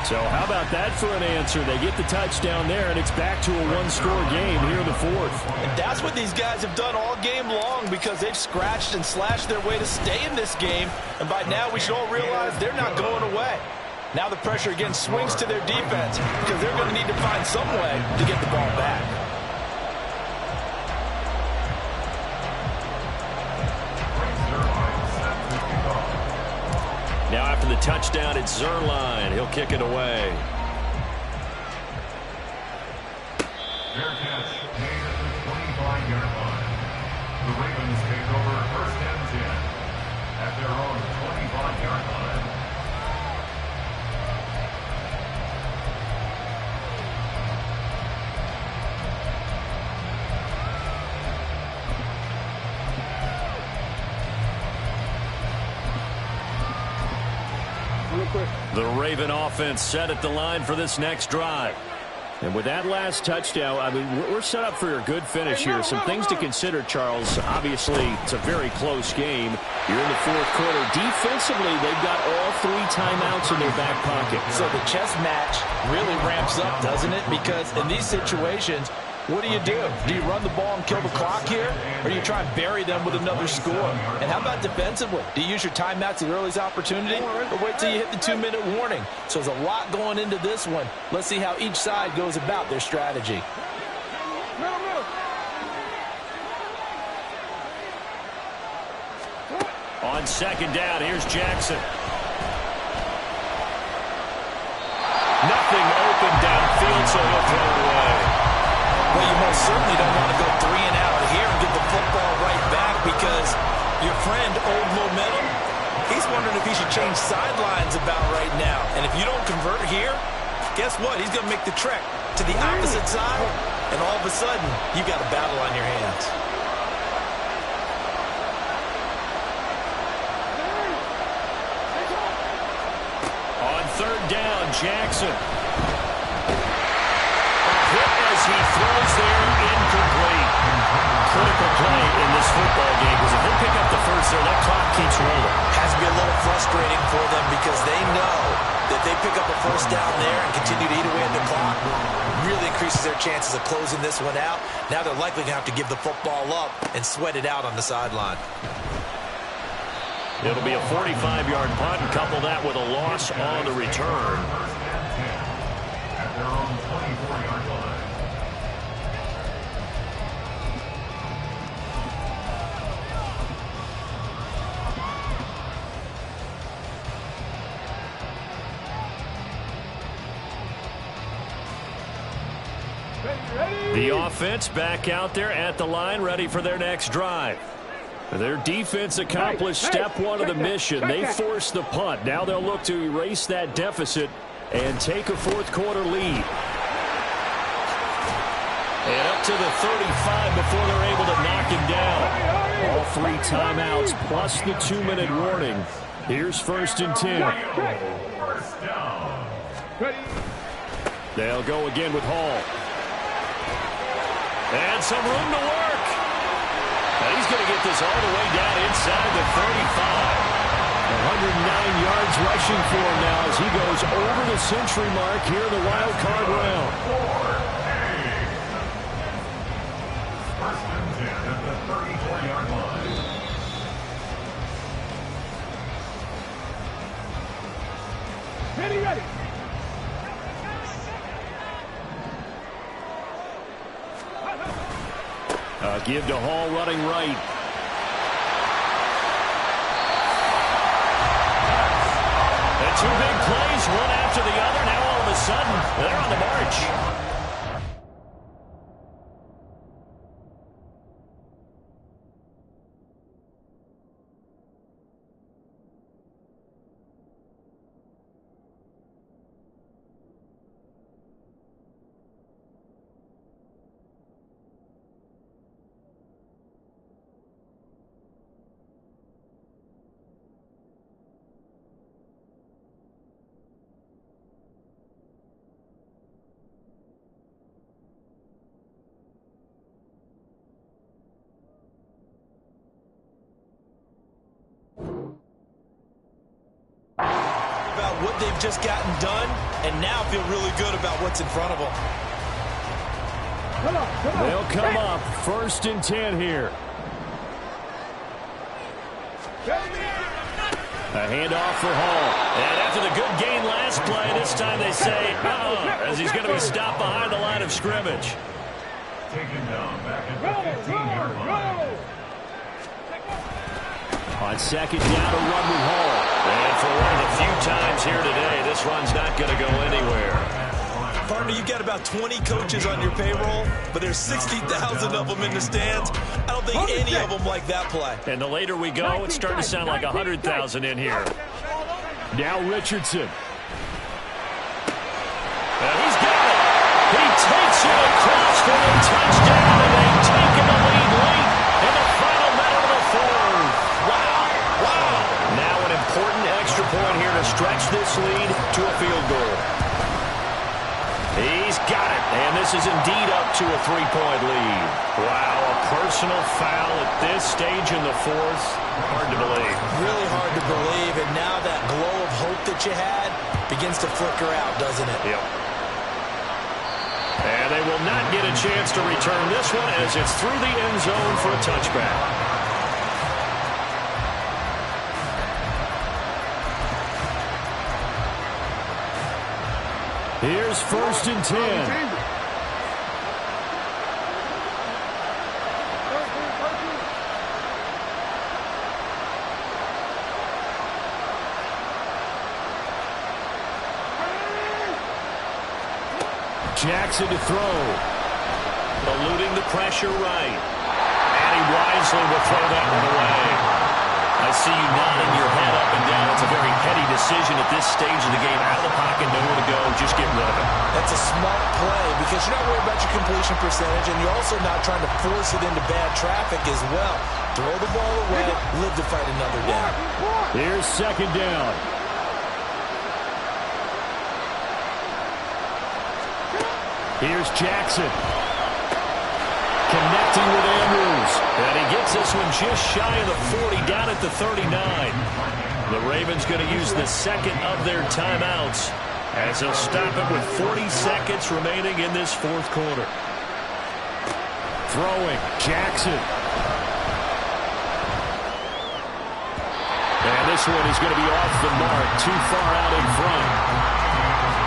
So how about that for an answer? They get the touchdown there, and it's back to a 1-score game here in the 4th. And that's what these guys have done all game long because they've scratched and slashed their way to stay in this game. And by now we should all realize they're not going away. Now the pressure again swings to their defense because they're going to need to find some way to get the ball back. Now after the touchdown, it's Zerline. He'll kick it away. Fair catch made at the 25-yard line. The Ravens take over 1st and 10 at their own 25-yard line. The Raven offense set at the line for this next drive. And with that last touchdown, I mean, we're set up for a good finish here. Some things to consider, Charles. Obviously, it's a very close game. You're in the 4th quarter. Defensively, they've got all 3 timeouts in their back pocket. So the chess match really ramps up, doesn't it? Because in these situations, What do? Do you run the ball and kill the clock here? Or do you try and bury them with another score? And how about defensively? Do you use your timeouts at earliest opportunity? Or wait till you hit the 2-minute warning? So there's a lot going into this one. Let's see how each side goes about their strategy. On second down, here's Jackson. Nothing open downfield, so he'll throw it away. Well, you most certainly don't want to go 3 and out here and get the football right back because your friend, Old Momentum, he's wondering if he should change sidelines about right now. And if you don't convert here, guess what? He's going to make the trek to the opposite side, and all of a sudden, you've got a battle on your hands. On third down, Jackson. Hit as he throws there, incomplete. Critical play in this football game because if they pick up the first there, that clock keeps rolling. Has to be a little frustrating for them because they know that they pick up a first down there and continue to eat away at the clock, really increases their chances of closing this one out. Now they're likely going to have to give the football up and sweat it out on the sideline. It'll be a 45-yard punt and couple that with a loss on the return. At their own 24-yard line. The offense back out there at the line, ready for their next drive. Their defense accomplished step one of the mission. They forced the punt. Now they'll look to erase that deficit and take a fourth-quarter lead. And up to the 35 before they're able to knock him down. All 3 timeouts plus the 2-minute warning. Here's 1st and 10. First down. They'll go again with Hall. And some room to work. And he's going to get this all the way down inside the 35. 109 yards rushing for him now as he goes over the century mark here in the wild card round. First and 10 at the 34-yard line. Ready. Give to Hall running right. And 2 big plays, one after the other. Now all of a sudden, they're on the march. What they've just gotten done, and now feel really good about what's in front of them. They'll come up 1st and 10 here. A handoff for Hall. And after the good gain last play, this time they say, as he's going to be stopped behind the line of scrimmage. Taken down back at the 15-yard line. On second down, a run with Hall. And for one of the few times here today, this run's not going to go anywhere. Partner, you've got about 20 coaches on your payroll, but there's 60,000 of them in the stands. I don't think any of them like that play. And the later we go, it's starting to sound like 100,000 in here. Now Richardson. And he's got it. He takes it across for a touchdown, and they've taken the lead late in the final minute of the fourth. Wow. Now an important extra point here to stretch this lead to a field goal. He's got it, and this is indeed up to a 3-point lead. Wow, a personal foul at this stage in the fourth. Hard to believe. Really hard to believe, and now that glow of hope that you had begins to flicker out, doesn't it? Yep. And they will not get a chance to return this one as it's through the end zone for a touchback. Here's 1st and 10. Jackson to throw. Eluding the pressure right. And he wisely will throw that one away. I see you nodding your head up and down. It's a very heady decision at this stage of the game. Out of the pocket, nowhere to go. Just get rid of it. That's a smart play because you're not worried about your completion percentage, and you're also not trying to force it into bad traffic as well. Throw the ball away, live to fight another down. Here's 2nd down. Here's Jackson. Connecting with Andrews. And he gets this one just shy of the 40, down at the 39. The Ravens going to use the second of their timeouts as they'll stop it with 40 seconds remaining in this 4th quarter. Throwing, Jackson. And this one is going to be off the mark, too far out in front.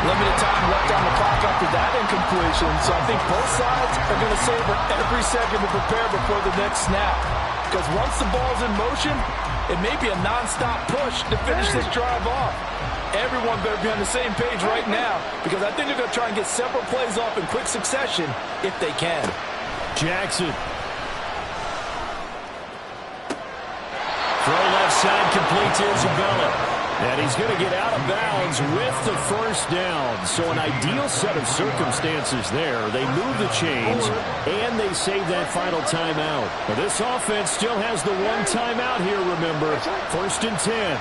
Limited time left on the clock after that incompletion, so I think both sides are going to savor every second to prepare before the next snap. Because once the ball's in motion, it may be a non-stop push to finish this drive off. Everyone better be on the same page right now, because I think they're going to try and get several plays off in quick succession if they can. Jackson. Throw left side, complete to Isabella. And he's going to get out of bounds with the 1st down. So an ideal set of circumstances there. They move the chains, and they save that final timeout. Now this offense still has the one timeout here, remember. 1st and 10.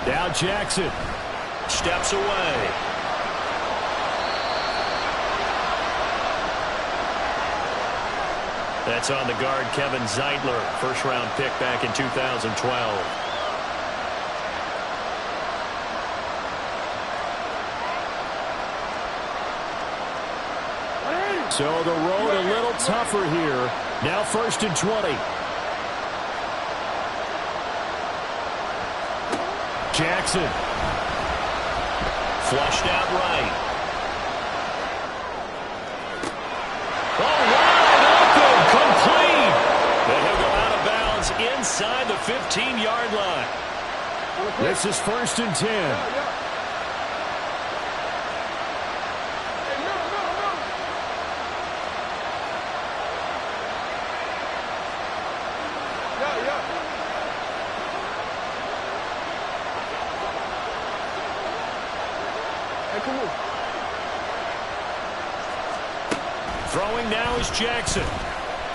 Now Jackson steps away. That's on the guard, Kevin Zeitler, 1st-round pick back in 2012. So the road a little tougher here. Now 1st and 20. Jackson. Flushed out right. Oh, wide open, complete. And he'll go out of bounds inside the 15-yard line. This is 1st and 10. Throwing now is Jackson.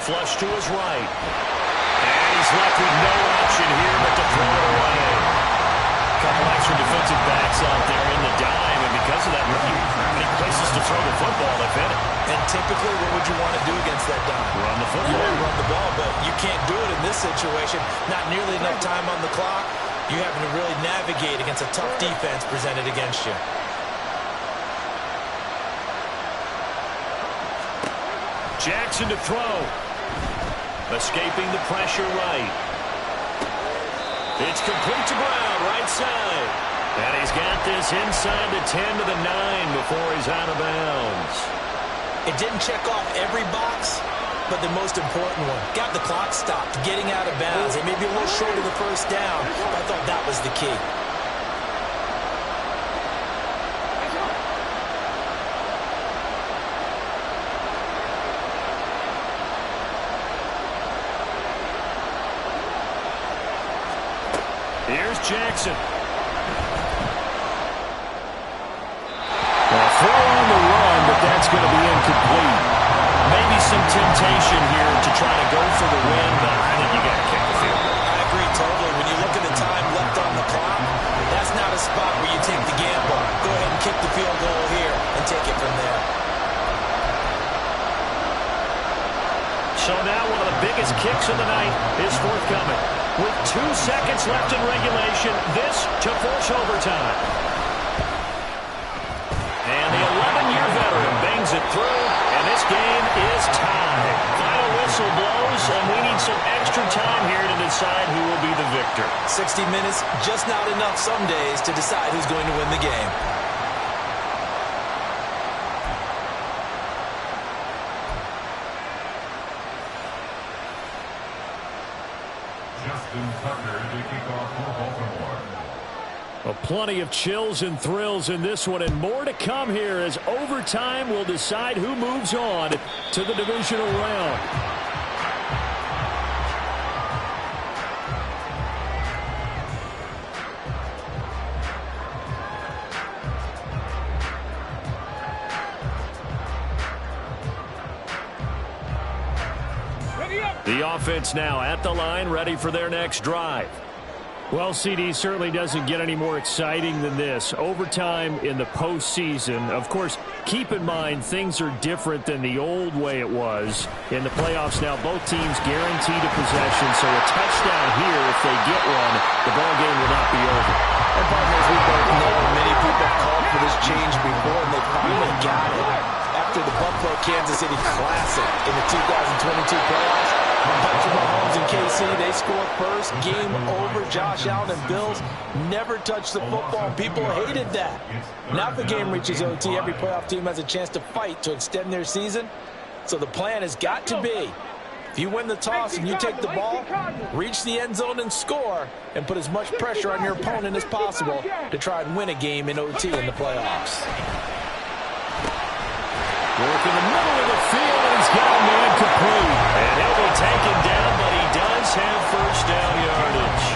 Flush to his right. And he's left with no option here but to throw it away. A couple extra defensive backs out there in the dime, and because of that, many places to throw the football if any. And typically, what would you want to do against that dime? Run the football. You want to run the ball, but you can't do it in this situation. Not nearly enough time on the clock. You having to really navigate against a tough defense presented against you. Jackson to throw. Escaping the pressure right. It's complete to Brown, right side. And he's got this inside the 10 to the 9 before he's out of bounds. It didn't check off every box, but the most important one. Got the clock stopped, getting out of bounds. It may be a little short of the 1st down, but I thought that was the key. Here's Jackson. Well, throw on the run, but that's going to be incomplete. Maybe some temptation here to try to go for the win, but I think you got to kick the field goal. I agree totally. When you look at the time left on the clock, that's not a spot where you take the game coming. With 2 seconds left in regulation, this to force overtime. And the 11-year veteran bangs it through, and this game is tied. Final whistle blows, and we need some extra time here to decide who will be the victor. 60 minutes, just not enough some days to decide who's going to win the game. Plenty of chills and thrills in this one, and more to come here as overtime will decide who moves on to the divisional round. The offense now at the line, ready for their next drive. Well, CD, certainly doesn't get any more exciting than this. Overtime in the postseason. Of course, keep in mind things are different than the old way it was. In the playoffs now, both teams guaranteed a possession, so a touchdown here, if they get one, the ball game will not be over. And partners, we both know many people have called for this change before, and they finally got it. After the Buffalo-Kansas City Classic in the 2022 playoffs, Patrick Mahomes and KC, they scored first. Game over. Josh Allen and Bills never touched the football. People hated that. Now if the game reaches OT, every playoff team has a chance to fight to extend their season. So the plan has got to be, if you win the toss and you take the ball, reach the end zone and score, and put as much pressure on your opponent as possible to try and win a game in OT in the playoffs. Work in the middle of the field, and he's got a man complete. And he'll be taken down, but he does have first down yardage.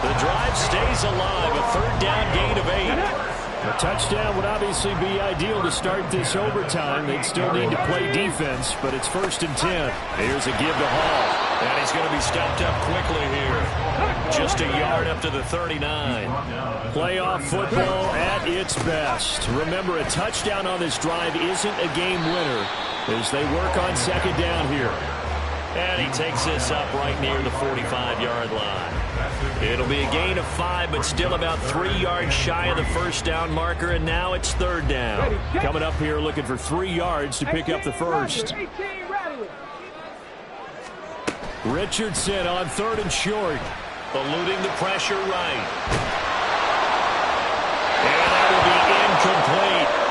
The drive stays alive, a third down gain of 8. A touchdown would obviously be ideal to start this overtime. They'd still need to play defense, but it's 1st and 10. Here's a give to Hall. And he's going to be stopped up quickly here. Just a yard up to the 39. Playoff football at its best. Remember, a touchdown on this drive isn't a game winner as they work on 2nd down here. And he takes this up right near the 45-yard line. It'll be a gain of 5, but still about 3 yards shy of the first down marker, and now it's 3rd down. Coming up here looking for 3 yards to pick up the first. Richardson on 3rd and short. Eluding the pressure right. And that will be incomplete.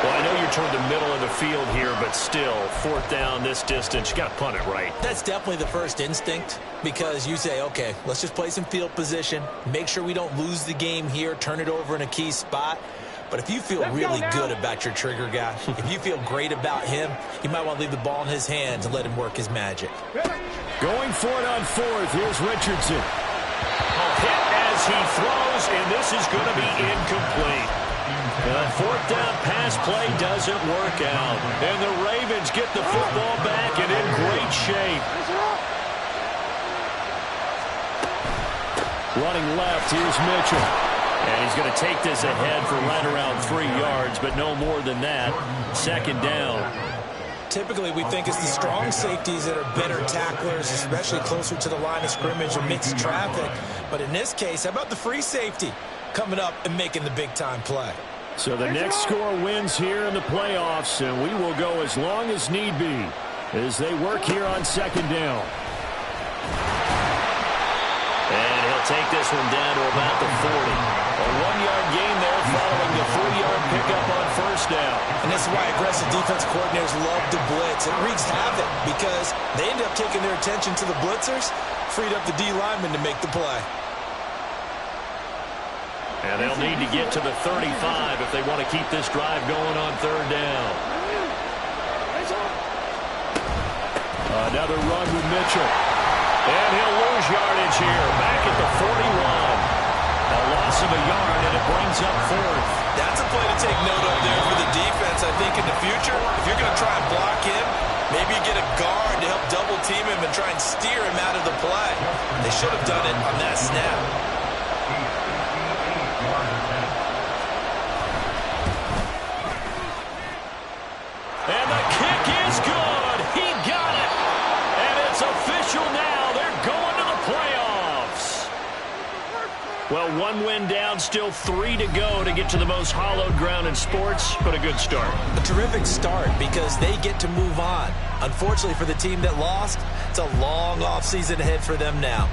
Well, I know you're toward the middle of the field here, but still, 4th down this distance, you got to punt it right. That's definitely the first instinct, because you say, okay, let's just play some field position, make sure we don't lose the game here, turn it over in a key spot. But if you feel really good about your trigger guy, if you feel great about him, you might want to leave the ball in his hands and let him work his magic. Going for it on 4th, here's Richardson. A hit as he throws, and this is going to be incomplete. The 4th down pass play doesn't work out. And the Ravens get the football back and in great shape. Running left, here's Mitchell. And he's going to take this ahead for right around 3 yards, but no more than that. 2nd down. Typically, we think it's the strong safeties that are better tacklers, especially closer to the line of scrimmage amidst traffic. But in this case, how about the free safety coming up and making the big-time play? So the next score wins here in the playoffs, and we will go as long as need be as they work here on 2nd down. And he'll take this one down to about the 40. A 1-yard gain there following the 3-yard pickup on 1st down. And this is why aggressive defense coordinators love to blitz. It wreaks havoc because they end up taking their attention to the blitzers, freed up the D lineman to make the play. And they'll need to get to the 35 if they want to keep this drive going on 3rd down. Another run with Mitchell. And he'll lose yardage here. Back at the 41. A loss of a yard, and it brings up 4th. That's a play to take note of there for the defense. I think in the future, if you're going to try and block him, maybe you get a guard to help double-team him and try and steer him out of the play. They should have done it on that snap. And the kick is good. He got it. And it's official now. They're going to the Well, one win down, still 3 to go to get to the most hallowed ground in sports, but a good start. A terrific start because they get to move on. Unfortunately for the team that lost, it's a long offseason ahead for them now.